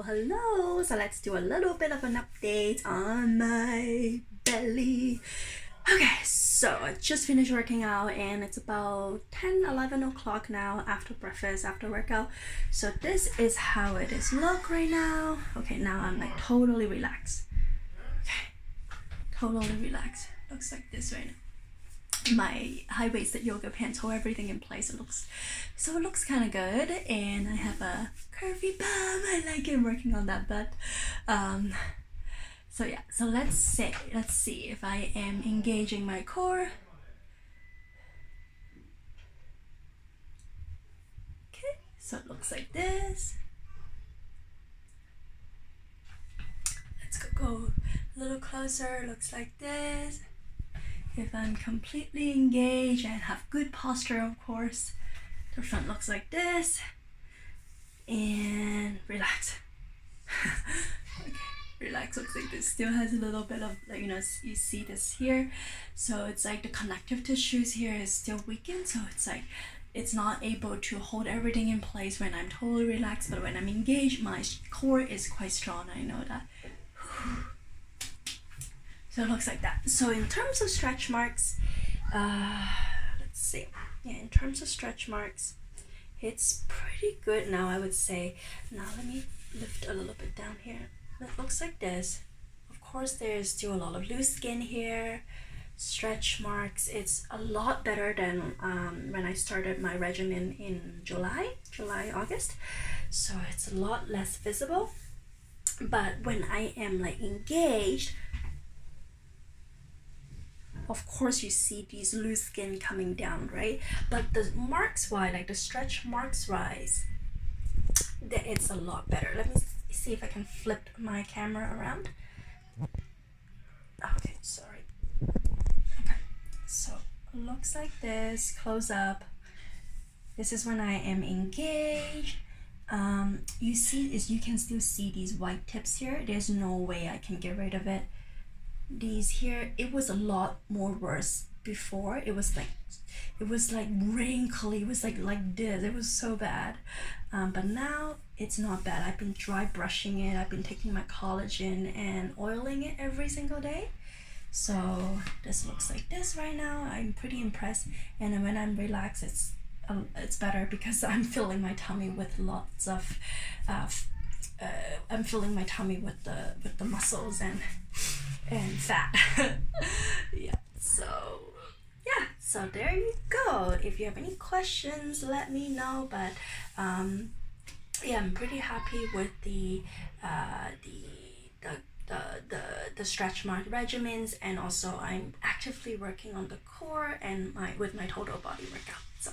Hello, so let's do a little bit of an update on my belly. Okay, so I just finished working out and it's about 10-11 o'clock now after breakfast, after workout. So this is how it is look right now. Okay, now I'm like totally relaxed. Okay, totally relaxed. Looks like this right now. My high-waisted yoga pants hold everything in place. It looks kind of good, and I have a curvy bum. I like it, working on that butt. So yeah, so let's see if I am engaging my core. Okay, so it looks like this. Let's go a little closer. Looks like this. If I'm completely engaged and have good posture, of course, the front looks like this. And relax. Okay, relax looks like this. Still has a little bit of, like, you see this here. So it's like the connective tissues here is still weakened. So it's like it's not able to hold everything in place when I'm totally relaxed. But when I'm engaged, my core is quite strong. I know that. So it looks like that. So in terms of stretch marks, let's see. Yeah, in terms of stretch marks, it's pretty good now, I would say. Now let me lift a little bit down here. It looks like this. Of course, there's still a lot of loose skin here. Stretch marks, it's a lot better than when I started my regimen in July, August. So it's a lot less visible. But when I am like engaged, of course you see these loose skin coming down, right? But the marks wise, like the stretch marks wise, it's a lot better. Let me see if I can flip my camera around. Okay, sorry. Okay, so it looks like this, close up. This is when I am engaged. You can still see these white tips here. There's no way I can get rid of it. These here, it was a lot more worse before. It was like wrinkly. It was like this. It was so bad. But now it's not bad. I've been dry brushing it. I've been taking my collagen and oiling it every single day. So this looks like this right now. I'm pretty impressed. And when I'm relaxed, it's better because I'm filling my tummy with lots of I'm filling my tummy with the muscles and fat. Yeah, so there you go. If you have any questions, let me know. But yeah, I'm pretty happy with the stretch mark regimens, and also I'm actively working on the core and with my total body workout. So